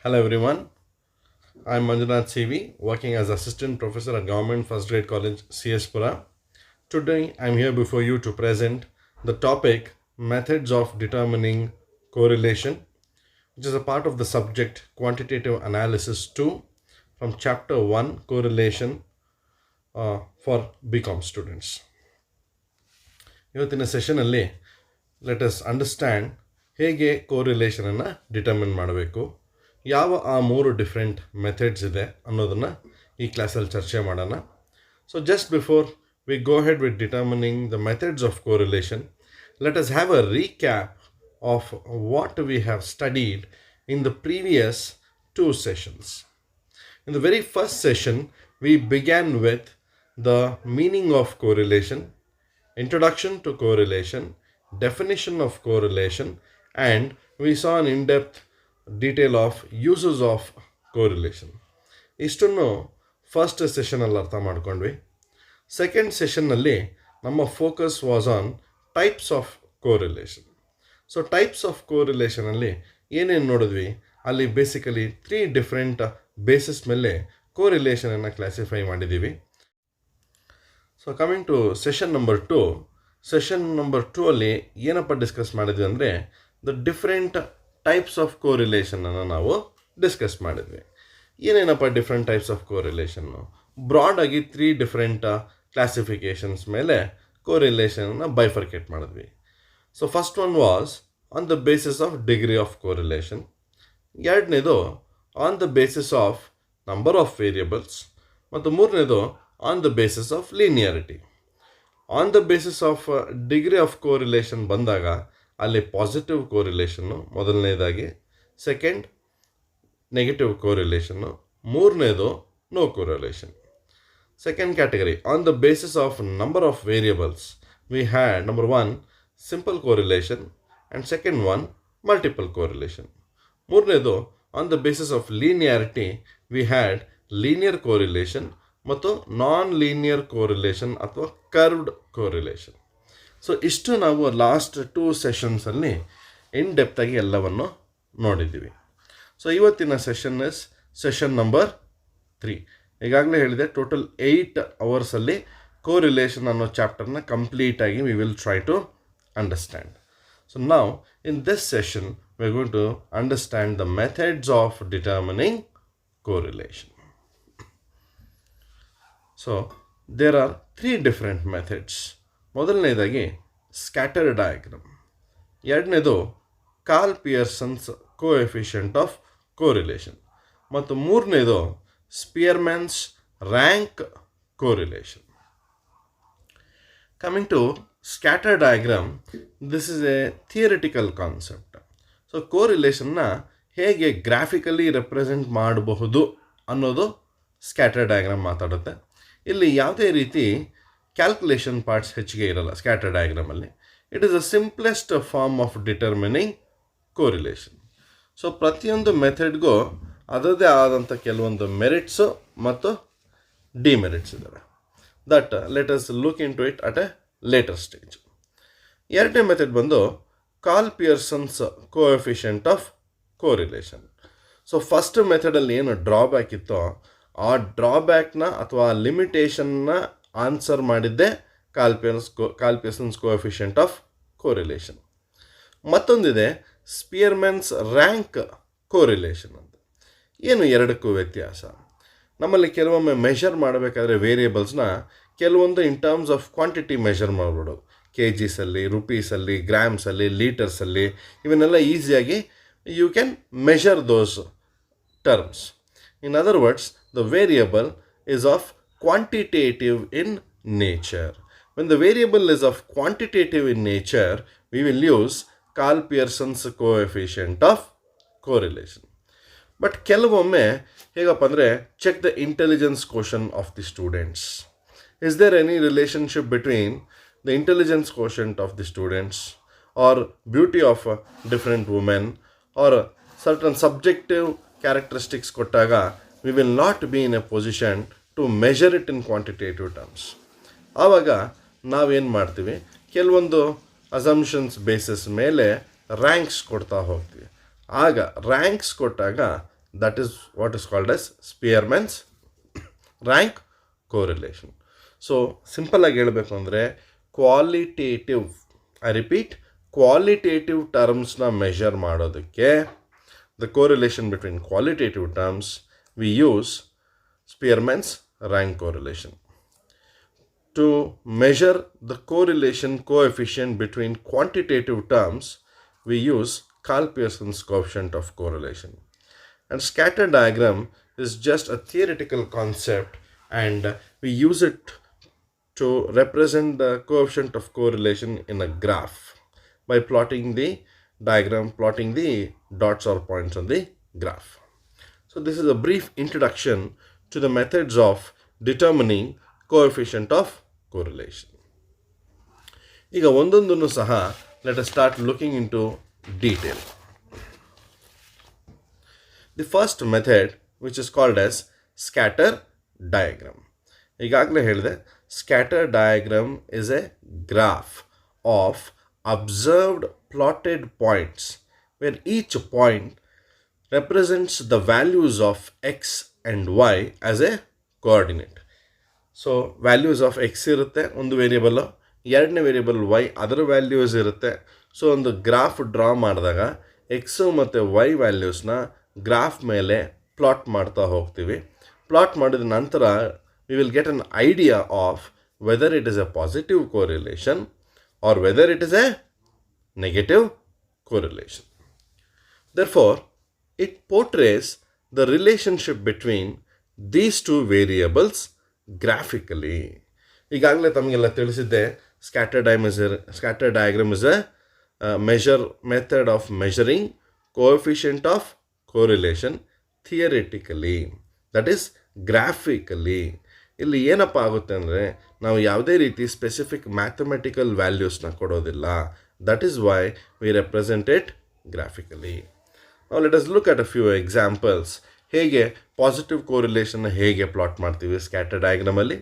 Hello everyone, I am Manjunath CV, working as Assistant Professor at Government First Grade College, CS Pura. Today I am here before you to present the topic Methods of Determining Correlation, which is a part of the subject Quantitative Analysis 2 from Chapter 1 Correlation for BCom students. ಇವತ್ತಿನ ಸೆಷನಲ್ಲಿ let us understand ಹೇಗೆ ಕೋರಿಲೇಷನನ್ನು determine ಮಾಡಬೇಕು, ಯಾವ ಆ ಮೂರು different methods ಇದೆ ಅನ್ನೋದನ್ನು ಈ ಕ್ಲಾಸಲ್ಲಿ ಚರ್ಚೆ ಮಾಡೋಣ. So just before we go head with determining the methods of correlation, let us have a recap of what we have studied in the previous 2 sessions. In the very first session, we began with the meaning of correlation, introduction to correlation, definition of correlation, and we saw an in-depth detail of uses of correlation. ಇಷ್ಟನ್ನು first ಸೆಷನಲ್ಲಿ ಅರ್ಥ ಮಾಡ್ಕೊಂಡ್ವಿ. Second ಸೆಷನ್ನಲ್ಲಿ ನಮ್ಮ focus was on types of correlation. So types of ಕೋರಿಲೇಷನಲ್ಲಿ ಏನೇನು ನೋಡಿದ್ವಿ, ಅಲ್ಲಿ ಬೇಸಿಕಲಿ 3 ಡಿಫ್ರೆಂಟ್ ಬೇಸಿಸ್ ಮೇಲೆ ಕೋರಿಲೇಷನನ್ನು ಕ್ಲಾಸಿಫೈ ಮಾಡಿದ್ದೀವಿ. So coming to session number 2, session number 2 ಅಲ್ಲಿ ಏನಪ್ಪ ಡಿಸ್ಕಸ್ ಮಾಡಿದ್ವಿ ಅಂದರೆ ದ ಡಿಫ್ರೆಂಟ್ ಟೈಪ್ಸ್ ಆಫ್ ಕೋರಿಲೇಷನನ್ನು ನಾವು ಡಿಸ್ಕಸ್ ಮಾಡಿದ್ವಿ. ಏನೇನಪ್ಪ ಡಿಫ್ರೆಂಟ್ ಟೈಪ್ಸ್ ಆಫ್ ಕೋರಿಲೇಷನ್ನು? ಬ್ರಾಡಾಗಿ 3 ಡಿಫ್ರೆಂಟ್ ಕ್ಲಾಸಿಫಿಕೇಷನ್ಸ್ ಮೇಲೆ ಕೋರಿಲೇಷನನ್ನು ಬೈಫರ್ಕೇಟ್ ಮಾಡಿದ್ವಿ. So first one was on the basis of degree of correlation. ಎರಡನೇದು on the basis of number of variables, ಮತ್ತು ಮೂರನೇದು on the basis of linearity. On the basis of degree of correlation ಬಂದಾಗ ಅಲ್ಲಿ positive ಕೋರಿಲೇಷನ್ನು ಮೊದಲನೇದಾಗಿ, second negative ಕೋರಿಲೇಷನ್ನು, ಮೂರನೇದು no correlation. Second category on the basis of number of variables we had number 1 simple correlation and second one multiple correlation. ಮೂರನೇದು on the basis of linearity we had linear correlation ಮತ್ತು non linear correlation ಅಥವಾ curved correlation. So ಇಷ್ಟು ನಾವು last 2 ಸೆಷನ್ಸಲ್ಲಿ ಇನ್ ಡೆಪ್ತಾಗಿ ಎಲ್ಲವನ್ನು ನೋಡಿದ್ದೀವಿ. So ಇವತ್ತಿನ session is session number 3. ಈಗಾಗಲೇ ಹೇಳಿದೆ ಟೋಟಲ್ 8 ಅವರ್ಸಲ್ಲಿ ಕೋರಿಲೇಷನ್ ಅನ್ನೋ ಚಾಪ್ಟರ್ನ ಕಂಪ್ಲೀಟಾಗಿ we will try to understand. So now in this session we are going to understand the methods of determining correlation. So there are 3 different methods. ಮೊದಲನೇದಾಗಿ scatter diagram, ಎರಡನೇದು Karl Pearson's coefficient of correlation, ಮತ್ತು ಮೂರನೇದು Spearman's rank correlation. Coming to scatter diagram, this is a theoretical concept. So ಕೋರಿಲೇಷನ್ನ ಹೇಗೆ graphically represent ಮಾಡಬಹುದು ಅನ್ನೋದು scatter diagram ಮಾತಾಡುತ್ತೆ. ಇಲ್ಲಿ ಯಾವುದೇ ರೀತಿ ಕ್ಯಾಲ್ಕುಲೇಷನ್ ಪಾರ್ಟ್ಸ್ ಹೆಚ್ಚಿಗೆ ಇರಲ್ಲ ಸ್ಕ್ಯಾಟರ್ ಡಯಾಗ್ರಾಮಲ್ಲಿ. It is a simplest form of determining correlation. So ಪ್ರತಿಯೊಂದು ಮೆಥಡ್ಗೂ ಅದರದೇ ಆದಂಥ ಕೆಲವೊಂದು ಮೆರಿಟ್ಸು ಮತ್ತು ಡಿಮೆರಿಟ್ಸ್ ಇದ್ದಾವೆ. That let us look in to it at a later stage. ಎರಡನೇ ಮೆಥಡ್ ಬಂದು Karl Pearson's coefficient of correlation. So first ಮೆಥಡಲ್ಲಿ ಏನು ಡ್ರಾಬ್ಯಾಕ್ ಇತ್ತೋ ಆ ಡ್ರಾಬ್ಯಾಕ್ನ ಅಥವಾ ಲಿಮಿಟೇಷನ್ನ ಆನ್ಸರ್ ಮಾಡಿದ್ದೇ Karl Pearson's coefficient of correlation. ಮತ್ತೊಂದಿದೆ ಸ್ಪಿಯರ್ಮ್ಯಾನ್ಸ್ ರ್ಯಾಂಕ್ ಕೋರಿಲೇಷನ್ ಅಂತ. ಏನು ಎರಡಕ್ಕೂ ವ್ಯತ್ಯಾಸ? ನಮ್ಮಲ್ಲಿ ಕೆಲವೊಮ್ಮೆ ಮೆಷರ್ ಮಾಡಬೇಕಾದ್ರೆ ವೇರಿಯಬಲ್ಸ್ನ ಕೆಲವೊಂದು in terms of quantity measure ಮಾಡಿಬಿಡೋದು, ಕೆ ಜಿಸಲ್ಲಿ, ರುಪೀಸಲ್ಲಿ, ಗ್ರಾಮ್ಸಲ್ಲಿ, ಲೀಟರ್ಸಲ್ಲಿ, ಇವನ್ನೆಲ್ಲ ಈಸಿಯಾಗಿ you can measure those terms. In other words, the variable is of quantitative in nature. When the variable is of quantitative in nature, we will use Karl Pearson's coefficient of correlation. But ಕೆಲವೊಮ್ಮೆ ಹೇಗಪ್ಪ ಅಂದರೆ check the intelligence quotient of the students. Is there any relationship between the intelligence quotient of the students or beauty of different women or certain subjective characteristics ಕೊಟ್ಟಾಗ we will not be in a position to measure it in quantitative terms. ಆವಾಗ ನಾವೇನು ಮಾಡ್ತೀವಿ, ಕೆಲವೊಂದು assumptions basis ಮೇಲೆ ranks ಕೊಡ್ತಾ ಹೋಗ್ತೀವಿ. ಆಗ ranks ಕೊಟ್ಟಾಗ That is what is called as Spearman's rank correlation. So simple ಆಗಿ ಹೇಳಬೇಕು ಅಂದರೆ ಕ್ವಾಲಿಟೇಟಿವ್, ಐ ರಿಪೀಟ್, ಕ್ವಾಲಿಟೇಟಿವ್ ಟರ್ಮ್ಸ್ನ ಮೆಷರ್ ಮಾಡೋದಕ್ಕೆ, the correlation between qualitative terms, we use Spearman's rank correlation. To measure the correlation coefficient between quantitative terms, we use Karl-Pearson's coefficient of correlation. And scatter diagram is just a theoretical concept, and we use it to represent the coefficient of correlation in a graph by plotting the diagram, plotting the dots or points on the graph. So this is a brief introduction to the methods of determining coefficient of correlation. ಈಗ ಒಂದೊಂದನ್ನು ಸಹ let us start looking into detail. The first method, which is called as scatter diagram. ಈಗಾಗಲೇ ಹೇಳಿದೆ, scatter diagram is a graph of observed plotted points where each point represents the values of x and y as a coordinate. So values of x ಇರುತ್ತೆ ಒಂದು variable, ಎರಡನೇ variable y ಅದರ values ಇರುತ್ತೆ. So ಒಂದು graph draw ಮಾಡಿದಾಗ x ಮತ್ತು y ವ್ಯಾಲ್ಯೂಸ್ನ graph ಮೇಲೆ ಪ್ಲಾಟ್ ಮಾಡ್ತಾ ಹೋಗ್ತೀವಿ. ಪ್ಲಾಟ್ ಮಾಡಿದ ನಂತರ we will get an idea of whether it is a positive correlation or whether it is a negative correlation. Therefore, it portrays the relationship between these two variables graphically. ಈಗಾಗಲೇ ತಮಗೆಲ್ಲ ತಿಳಿಸಿದ್ದೆ, scatter diagram is a method of measuring coefficient of correlation theoretically, that is graphically. ಇಲ್ಲಿ ಏನಪ್ಪ ಆಗುತ್ತೆ ಅಂದರೆ, ನಾವು ಯಾವುದೇ ರೀತಿ ಸ್ಪೆಸಿಫಿಕ್ ಮ್ಯಾಥಮೆಟಿಕಲ್ ವ್ಯಾಲ್ಯೂಸ್ನ ಕೊಡೋದಿಲ್ಲ. That is why we represent it graphically. Now let us look at a few examples. ಹೇಗೆ ಪಾಸಿಟಿವ್ ಕೋರಿಲೇಷನ್ನ ಹೇಗೆ ಪ್ಲಾಟ್ ಮಾಡ್ತೀವಿ ಸ್ಕ್ಯಾಟರ್ ಡಯಾಗ್ರಾಮಲ್ಲಿ,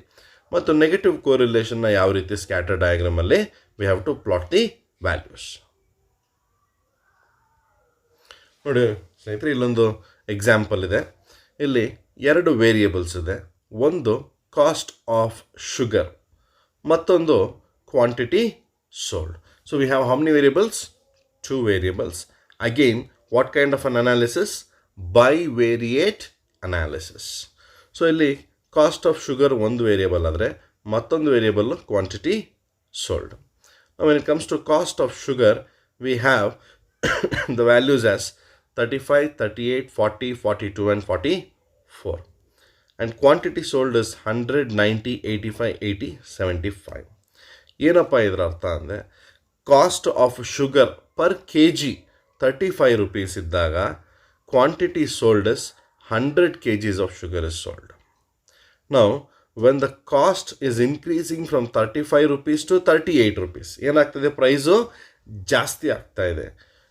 ಮತ್ತು ನೆಗೆಟಿವ್ ಕೋರಿಲೇಷನ್ನ ಯಾವ ರೀತಿ ಸ್ಕ್ಯಾಟರ್ ಡಯಾಗ್ರಾಮಲ್ಲಿ we have to plot the values. ನೋಡಿ ಸ್ನೇಹಿತರೆ, ಇಲ್ಲೊಂದು ಎಕ್ಸಾಂಪಲ್ ಇದೆ. ಇಲ್ಲಿ ಎರಡು ವೇರಿಯೇಬಲ್ಸ್ ಇದೆ. ಒಂದು ಕಾಸ್ಟ್ ಆಫ್ ಶುಗರ್, ಮತ್ತೊಂದು quantity sold. So we have how many variables? 2 variables. Again, what kind of an analysis? Bivariate analysis. So ಇಲ್ಲಿ ಕಾಸ್ಟ್ ಆಫ್ ಶುಗರ್ ಒಂದು ವೇರಿಯೇಬಲ್ ಆದರೆ ಮತ್ತೊಂದು variable quantity sold. Now when it comes to cost of sugar, we have the values as 35, 38, 40, 42 and 44. And quantity sold is 100, 90, 85, 80, 75. ಏನಪ್ಪ ಇದರ ಅರ್ಥ ಅಂದರೆ, cost of sugar per kg 35 rupees ಇದ್ದಾಗ quantity sold is 100 kgs of sugar is sold. Now when the cost is increasing from 35 rupees to 38 rupees, ಏನಾಗ್ತದೆ, price ಜಾಸ್ತಿ ಆಗ್ತಾ ಇದೆ.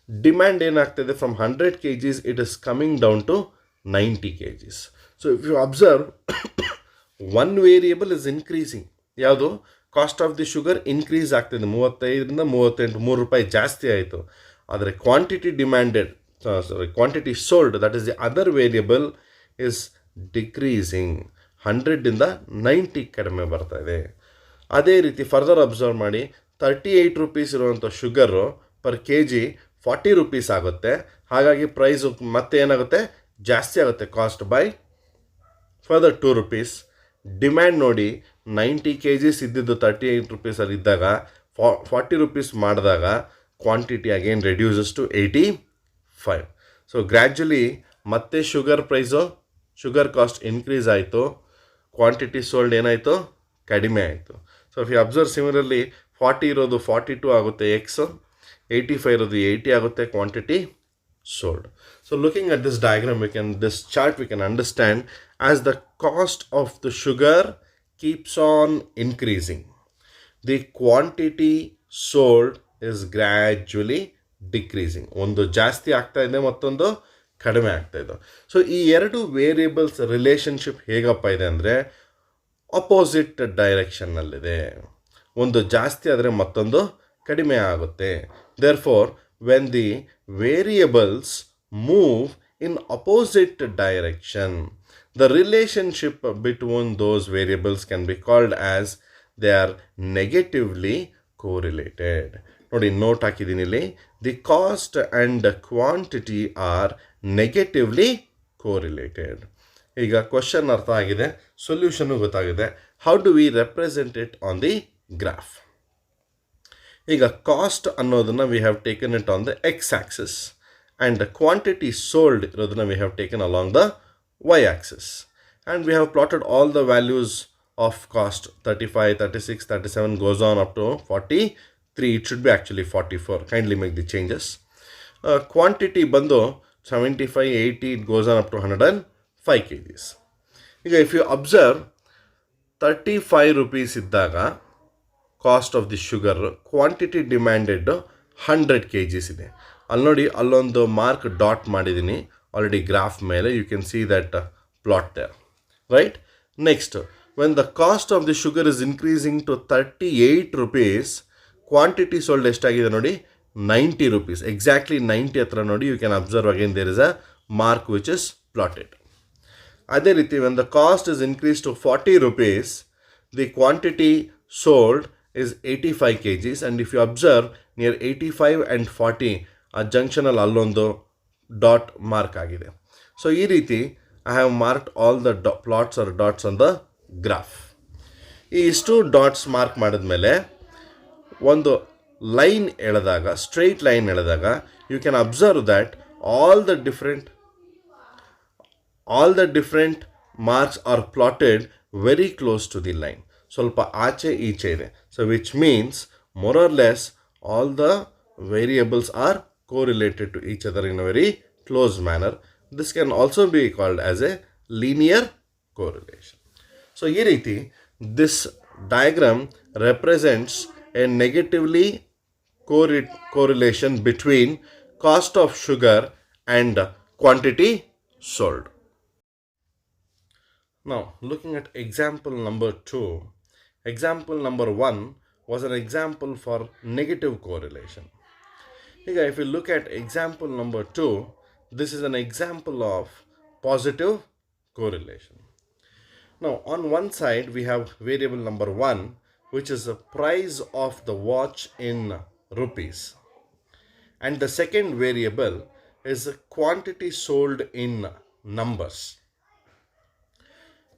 Demand ಏನಾಗ್ತದೆ, from 100 kgs it is coming down to 90 kgs. So if you observe, one variable is increasing. ಯಾವುದು? Cost of the sugar increase ಆಗ್ತಿದೆ, 35ರಿಂದ 38, 3 ರೂಪಾಯಿ ಜಾಸ್ತಿ ಆಯಿತು. ಆದರೆ quantity sold, that is the other variable, is decreasing. 100ರಿಂದ 90 ಕಡಿಮೆ ಬರ್ತಾ ಇದೆ. ಅದೇ ರೀತಿ ಫರ್ದರ್ ಅಬ್ಸರ್ವ್ ಮಾಡಿ, 38 ರೂಪೀಸ್ ಇರುವಂಥ ಶುಗರು ಪರ್ kg 40 ರೂಪೀಸ್ ಆಗುತ್ತೆ. ಹಾಗಾಗಿ ಪ್ರೈಸು ಮತ್ತೆ ಏನಾಗುತ್ತೆ, ಜಾಸ್ತಿ ಆಗುತ್ತೆ, cost by further 2 rupees. Demand ನೋಡಿ, 90 kgs ಇದ್ದಿದ್ದು 38 ರೂಪೀಸಲ್ಲಿ ಇದ್ದಾಗ 40 ರೂಪೀಸ್ ಮಾಡಿದಾಗ quantity again reduces to 85. So gradually ಮತ್ತೆ ಶುಗರ್ ಕಾಸ್ಟ್ ಇನ್ಕ್ರೀಸ್ ಆಯಿತು, ಕ್ವಾಂಟಿಟಿ ಸೋಲ್ಡ್ ಏನಾಯಿತು, ಕಡಿಮೆ ಆಯಿತು. So if you observe similarly, 40 ಇರೋದು 42 ಆಗುತ್ತೆ ಎಕ್ಸ್, 85 ಇರೋದು 80 ಆಗುತ್ತೆ quantity sold. So looking at this diagram, this chart we can understand, as the cost of the sugar keeps on increasing, the quantity sold is gradually decreasing. ಒಂದು ಜಾಸ್ತಿ ಆಗ್ತಾ ಇದೆ, ಮತ್ತೊಂದು ಕಡಿಮೆ ಆಗ್ತಾ ಇದೆ. ಸೊ ಈ ಎರಡು ವೇರಿಯೇಬಲ್ಸ್ ರಿಲೇಷನ್ಶಿಪ್ ಹೇಗಪ್ಪ ಇದೆ ಅಂದರೆ, ಅಪೋಸಿಟ್ ಡೈರೆಕ್ಷನ್ನಲ್ಲಿದೆ. ಒಂದು ಜಾಸ್ತಿ ಆದರೆ ಮತ್ತೊಂದು ಕಡಿಮೆ ಆಗುತ್ತೆ. Therefore when the variables move in opposite direction. The relationship between those variables can be called as they are negatively correlated. ನೋಡಿ ನೋಟ್ ಹಾಕಿದ್ದೀನಿ ಇಲ್ಲಿ. The cost and quantity are negatively correlated. ಈಗ ಕ್ವಶನ್ ಅರ್ಥ ಆಗಿದೆ, ಸೊಲ್ಯೂಷನ್ನು ಗೊತ್ತಾಗಿದೆ. How do we represent it on the graph? ಈಗ cost ಅನ್ನೋದನ್ನು we have taken it on the X axis and quantity sold ಇರೋದನ್ನು we have taken along the y axis, and we have plotted all the values of cost. 35, 36, 37 goes on up to 43. It should be actually 44. Kindly make the changes. Quantity bando 75, 80, it goes on up to 105 kgs. If you observe 35 rupees iddaga cost of the sugar, quantity demanded 100 kgs ಇದೆ. ಅಲ್ಲಿ ನೋಡಿ ಅಲ್ಲೊಂದು mark dot ಮಾಡಿದ್ದೀನಿ already graph ಮೇಲೆ. You can see that plot there, right? Next, when the cost of the sugar is increasing to 38 rupees, quantity sold ಎಷ್ಟಾಗಿದೆ ನೋಡಿ 90 rupees. Exactly 90 ಹತ್ರ ನೋಡಿ, you can observe again there is a mark which is plotted. ಅದೇ ರೀತಿ when the cost is increased to 40 rupees, the quantity sold is 85 kgs, and if you observe near 85 and 40 ಆ ಜಂಕ್ಷನಲ್ಲಿ ಅಲ್ಲೊಂದು dot mark ಆಗಿದೆ. So ಈ ರೀತಿ I have marked all the plots or dots on the graph. ಈ ಇಷ್ಟು dots mark ಮಾಡಿದ್ಮೇಲೆ ಒಂದು line ಎಳೆದಾಗ, ಸ್ಟ್ರೈಟ್ ಲೈನ್ ಎಳೆದಾಗ, you can observe that all the different marks are plotted very close to the line. ಸ್ವಲ್ಪ ಆಚೆ ಈಚೆ ಇದೆ. So which means more or less all the variables are correlated to each other in a very close manner. This can also be called as a linear correlation. So ಈ ರೀತಿ this diagram represents a negatively correlation between cost of sugar and quantity sold. Now looking at example number 2. Example number 1 was an example for negative correlation. If you look at example number 2, this is an example of positive correlation. Now on one side we have variable number 1, which is the price of the watch in rupees, and the second variable is the quantity sold in numbers.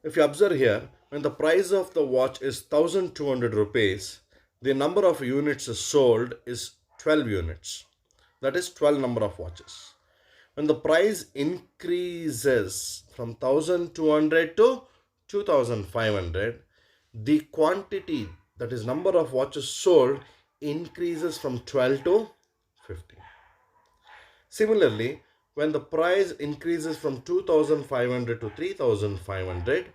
If you observe here, when the price of the watch is 1200 rupees, the number of units sold is 12 units. That is 12 number of watches. When the price increases from 1200 to 2500, the quantity, that is number of watches sold, increases from 12 to 15. Similarly, when the price increases from 2500 to 3500,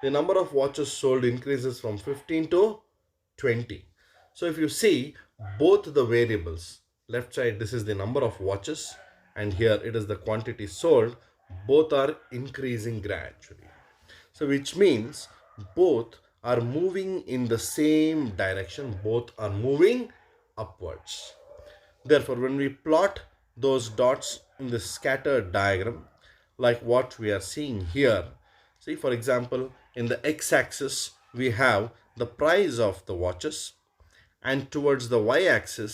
the number of watches sold increases from 15 to 20. So if you see both the variables, left side this is the number of watches and here it is the quantity sold, both are increasing gradually. So which means both are moving in the same direction, both are moving upwards. Therefore when we plot those dots in the scattered diagram like what we are seeing here, see for example in the x-axis we have the price of the watches, and towards the y-axis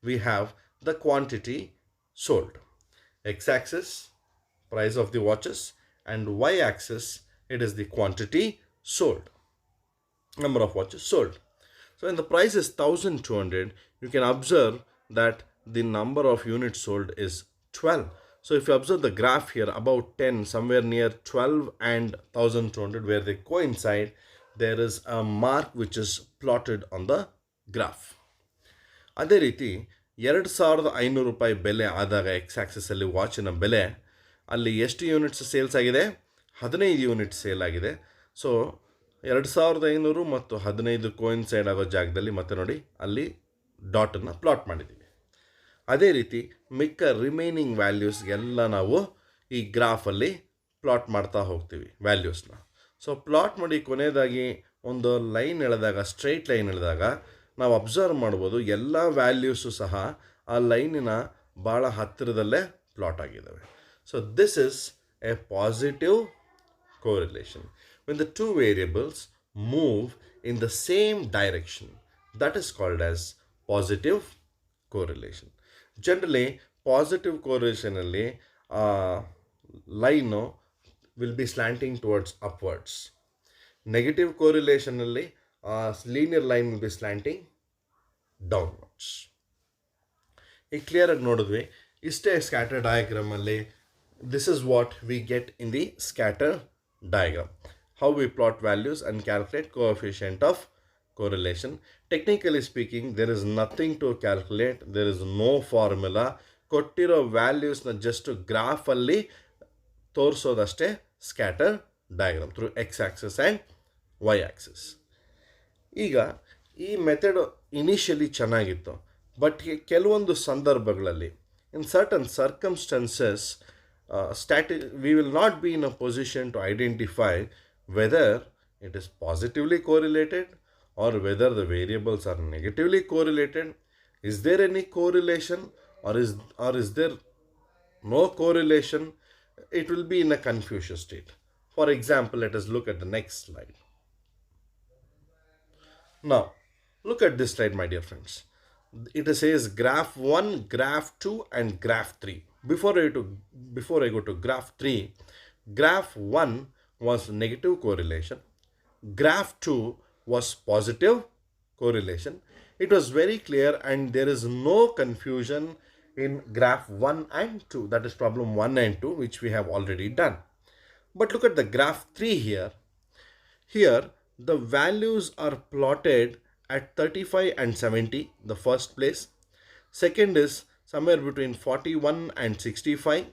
we have the quantity sold. X-axis price of the watches and y-axis it is the quantity sold, number of watches sold. So when the price is 1200, you can observe that the number of units sold is 12. So if you observe the graph here, about 10, somewhere near 12 and 1200 where they coincide, there is a mark which is plotted on the graph. ಅದೇ ರೀತಿ 2500 ರೂಪಾಯಿ ಬೆಲೆ ಆದಾಗ X ಆಕ್ಸಿಸಲ್ಲಿ ವಾಚಿನ ಬೆಲೆ, ಅಲ್ಲಿ ಎಷ್ಟು units sales ಆಗಿದೆ? 15 unit sale ಆಗಿದೆ. ಸೊ 2500 ಮತ್ತು 15 ಕೋಯಿನ್ಸೈಡ್ ಆಗೋ ಜಾಗದಲ್ಲಿ ಮತ್ತೆ ನೋಡಿ ಅಲ್ಲಿ ಡಾಟನ್ನು ಪ್ಲಾಟ್ ಮಾಡಿದ್ದೀವಿ. ಅದೇ ರೀತಿ ಮಿಕ್ಕ ರಿಮೈನಿಂಗ್ ವ್ಯಾಲ್ಯೂಸ್ ಎಲ್ಲ ನಾವು ಈ ಗ್ರಾಫಲ್ಲಿ ಪ್ಲಾಟ್ ಮಾಡ್ತಾ ಹೋಗ್ತೀವಿ ವ್ಯಾಲ್ಯೂಸ್ನ. ಸೊ ಪ್ಲಾಟ್ ಮಾಡಿ ಕೊನೆಯದಾಗಿ ಒಂದು ಲೈನ್ ಎಳೆದಾಗ, ಸ್ಟ್ರೈಟ್ ಲೈನ್ ಎಳೆದಾಗ ನಾವು ಅಬ್ಸರ್ವ್ ಮಾಡ್ಬೋದು ಎಲ್ಲ ವ್ಯಾಲ್ಯೂಸು ಸಹ ಆ ಲೈನಿನ ಭಾಳ ಹತ್ತಿರದಲ್ಲೇ ಪ್ಲಾಟ್ ಆಗಿದ್ದಾವೆ. So this is a positive correlation. When the two variables move in the same direction, that is called as positive correlation. Generally, positive correlation ಅಲ್ಲಿ line will be slanting towards upwards. Negative correlation ಅಲ್ಲಿ linear line will be slanting downwards. ಈಗ clear ಆಗಿ ನೋಡಿದ್ವಿ. ಇಷ್ಟೇ scatter diagram ಅಲ್ಲಿ this is what we get in the scatter diagram. How we plot values and calculate coefficient of correlation. Technically speaking, there is nothing to calculate. There is no formula. ಕೊಟ್ಟಿರೋ ವ್ಯಾಲ್ಯೂಸ್ನ just ಗ್ರಾಫಲ್ಲಿ ತೋರಿಸೋದಷ್ಟೇ scatter diagram through X axis and Y axis. ಈಗ ಈ method initially ಚೆನ್ನಾಗಿತ್ತು, but ಕೆಲವೊಂದು ಸಂದರ್ಭಗಳಲ್ಲಿ in certain circumstances we will not be in a position to identify whether it is positively correlated or whether the variables are negatively correlated. Is there any correlation or is there no correlation? It will be in a confusion state. For example, let us look at the next slide. Now, look at this slide, my dear friends. It says graph 1, graph 2 and graph 3. Before I go to graph 3, graph 1 was negative correlation. Graph 2 was positive correlation. It was very clear and there is no confusion in graph 1 and 2. That is problem 1 and 2, which we have already done. But look at the graph 3 here. Here, the values are plotted at 35 and 70, the first place. Second is somewhere between 41 and 65.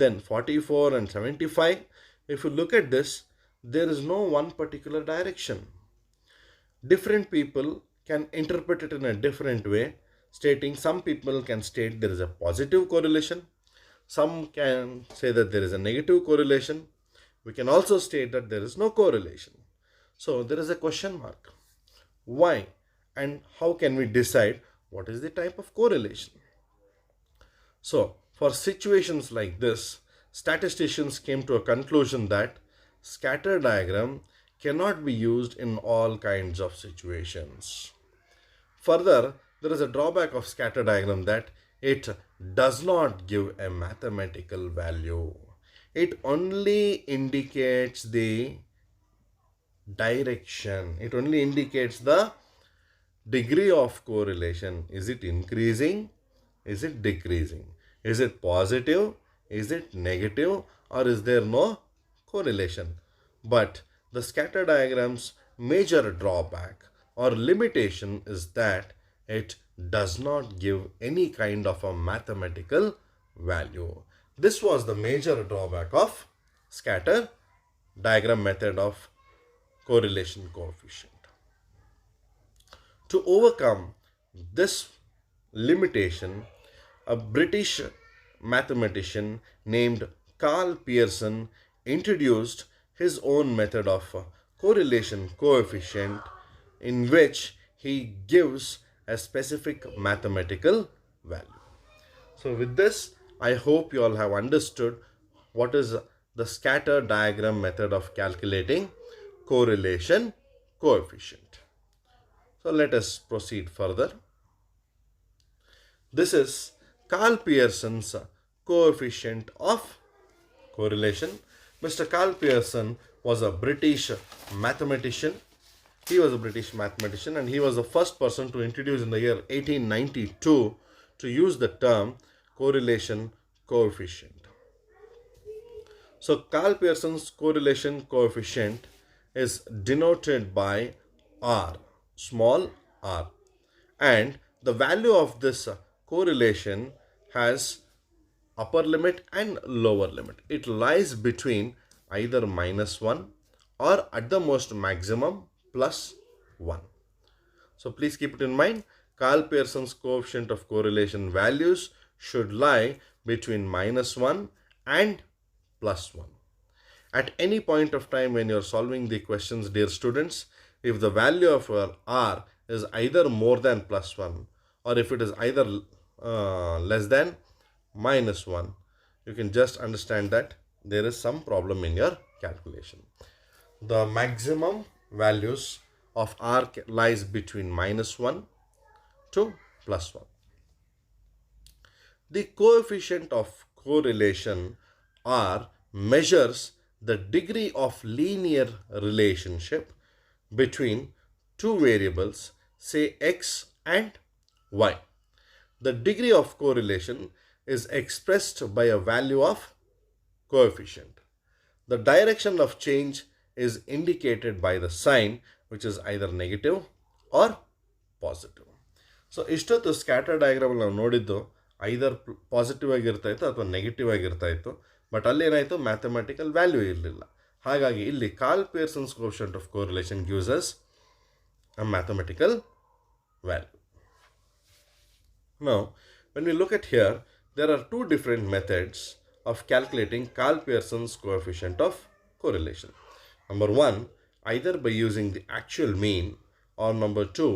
Then 44 and 75. If you look at this, there is no one particular direction. Different people can interpret it in a different way, stating some people can state there is a positive correlation. Some can say that there is a negative correlation. We can also state that there is no correlation. So there is a question mark. Why? And how can we decide what is the type of correlation? So, for situations like this, statisticians came to a conclusion that scatter diagram cannot be used in all kinds of situations. Further, there is a drawback of scatter diagram that it does not give a mathematical value. It only indicates the direction. It only indicates the degree of correlation. Is it increasing? Is it decreasing? Is it positive? Is it negative? Or is there no correlation? But the scatter diagram's major drawback or limitation is that it does not give any kind of a mathematical value. This was the major drawback of scatter diagram method of correlation coefficient. To overcome this limitation, a British mathematician named Carl Pearson introduced his own method of correlation coefficient, in which he gives a specific mathematical value. So with this, I hope you all have understood what is the scatter diagram method of calculating correlation coefficient. So let us proceed further. This is Carl Pearson's coefficient of correlation. Mr. Carl Pearson was a British mathematician. He was a British mathematician and he was the first person to introduce in the year 1892 to use the term correlation coefficient. So Carl Pearson's correlation coefficient is denoted by R, small r, and the value of this correlation has upper limit and lower limit. It lies between either -1 or at the most maximum +1. So please keep it in mind. Carl Pearson's coefficient of correlation values should lie between -1 and +1. At any point of time when you are solving the questions, dear students, if the value of your R is either more than +1 or if it is either less than -1, you can just understand that there is some problem in your calculation. The maximum values of R lies between -1 to +1. The coefficient of correlation R measures the degree of linear relationship between two variables, say x and y. The degree of correlation is expressed by a value of coefficient. The direction of change is indicated by the sign, which is either negative or positive. So ಇಷ್ಟೊತ್ತು scatter diagram ನಾವು ನೋಡಿದ್ದು ಐದರ್ positive ಆಗಿರ್ತಾ ಇತ್ತು ಅಥವಾ negative ಆಗಿರ್ತಾ ಇತ್ತು. But ಅಲ್ಲೇನಾಯಿತು, mathematical value ಇರಲಿಲ್ಲ. ಹಾಗಾಗಿ ಇಲ್ಲಿ Karl Pearson's coefficient of correlation gives us a mathematical value. Now, when we look at here, there are two different methods of calculating Karl Pearson's coefficient of correlation. Number one, either by using the actual mean, or number two,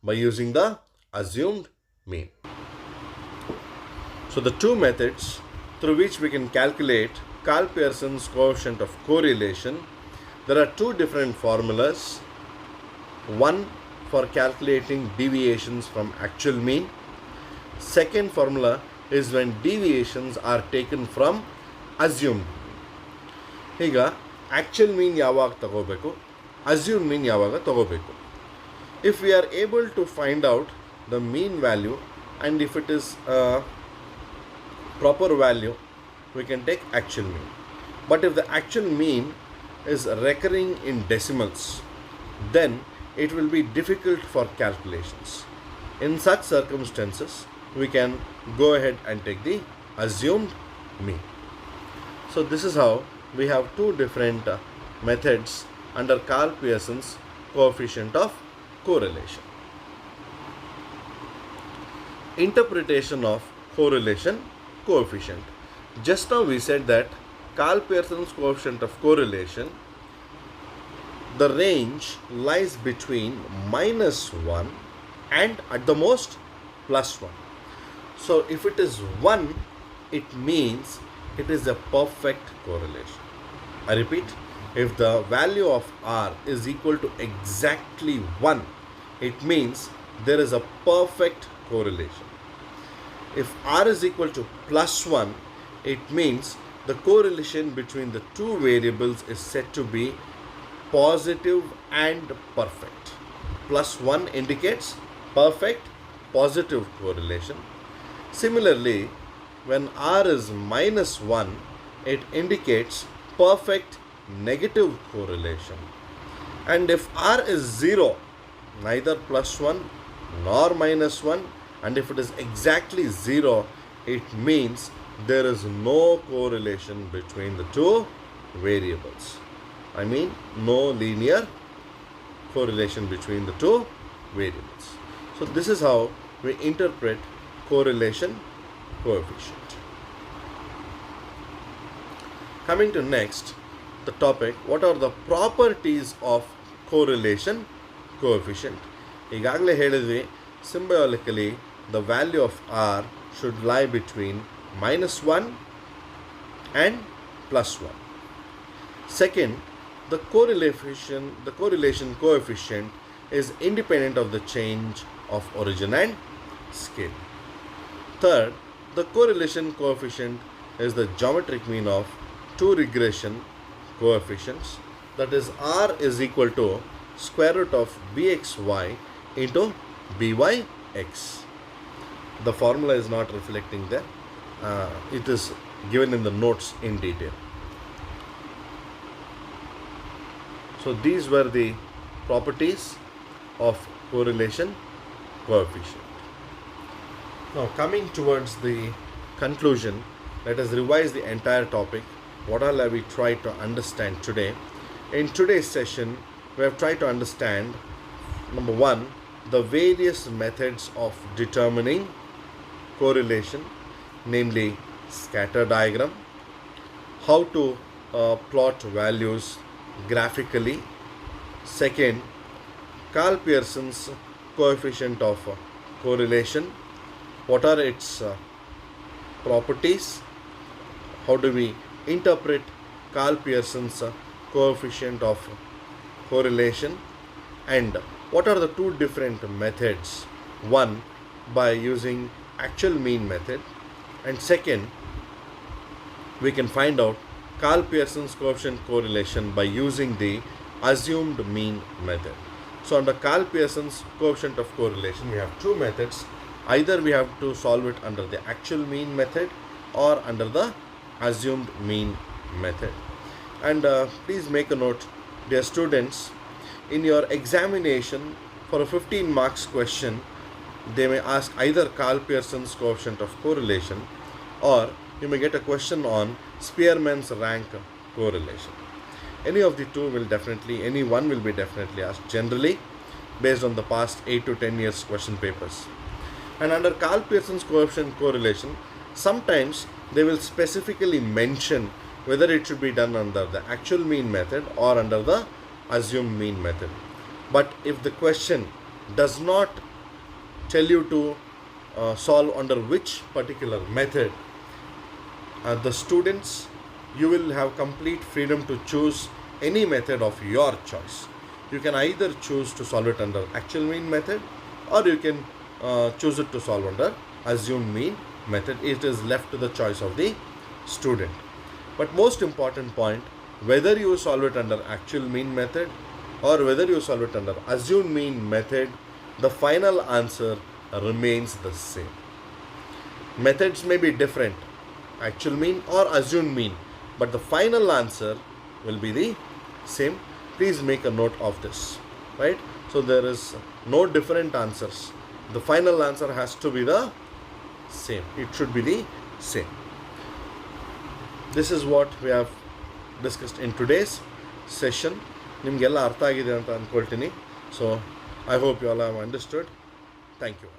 by using the assumed mean. So the two methods through which we can calculate Karl Pearson's coefficient of correlation, there are two different formulas. One for calculating deviations from actual mean. Second formula is when deviations are taken from assumed mean. ಈಗ actual mean ಯಾವಾಗ ತಗೋಬೇಕು, assumed mean ಯಾವಾಗ ತಗೋಬೇಕು. If we are able to find out the mean value and if it is a proper value, we can take actual mean. But if the actual mean is recurring in decimals, then it will be difficult for calculations. In such circumstances, we can go ahead and take the assumed mean. So this is how we have two different methods under Karl Pearson's coefficient of correlation. Interpretation of correlation coefficient. Just now we said that Karl Pearson's coefficient of correlation, the range lies between -1 and at the most +1. So if it is 1, it means it is a perfect correlation. I repeat, if the value of R is equal to exactly 1, it means there is a perfect correlation. If R is equal to +1, it means the correlation between the two variables is said to be positive and perfect. +1 indicates perfect positive correlation. Similarly, when R is -1, it indicates perfect negative correlation. And if R is 0, neither +1 nor -1, and if it is exactly 0, it means there is no correlation between the two variables. I mean, no linear correlation between the two variables. So this is how we interpret correlation coefficient. Coming to next, the topic, what are the properties of correlation coefficient? ಈಗಾಗಲೇ ಹೇಳಿದ್ವಿ, symbolically the value of R should lie between -1 and +1. Second, the correlation coefficient is independent of the change of origin and scale. Third, the correlation coefficient is the geometric mean of two regression coefficients, that is R is equal to square root of bxy into byx. The formula is not reflecting there. It is given in the notes in detail. So these were the properties of correlation coefficient. Now coming towards the conclusion, let us revise the entire topic. What all have we tried to understand today? In today's session, we have tried to understand, number one, the various methods of determining correlation, namely scatter diagram, how to plot values graphically. Second, Karl Pearson's coefficient of correlation, what are its properties, how do we interpret Carl Pearson's coefficient of correlation, and what are the two different methods. One, by using actual mean method, and second, we can find out Carl Pearson's coefficient correlation by using the assumed mean method. So under Carl Pearson's coefficient of correlation, we have two methods. Either we have to solve it under the actual mean method or under the assumed mean method. And please make a note, dear students, in your examination for a 15 marks question, they may ask either Carl Pearson's coefficient of correlation, or you may get a question on Spearman's rank correlation. Any of the two will definitely, any one will be definitely asked, generally based on the past 8 to 10 years question papers. And under Carl Pearson's coefficient correlation, sometimes they will specifically mention whether it should be done under the actual mean method or under the assumed mean method. But if the question does not tell you to solve under which particular method, the students, you will have complete freedom to choose any method of your choice. You can either choose to solve it under actual mean method, or you can choose it to solve under assumed mean method. It is left to the choice of the student. But most important point, whether you solve it under actual mean method or whether you solve it under assumed mean method, the final answer remains the same. Methods may be different, actual mean or assumed mean, but the final answer will be the same. Please make a note of this, right? So there is no different answers. The final answer has to be the same. It should be the same. This is what we have discussed in today's session. ನಿಮಗೆಲ್ಲ ಅರ್ಥ ಆಗಿದೆ ಅಂತ ಅಂದ್ಕೊಳ್ತೀನಿ. So I hope you all have understood. Thank you.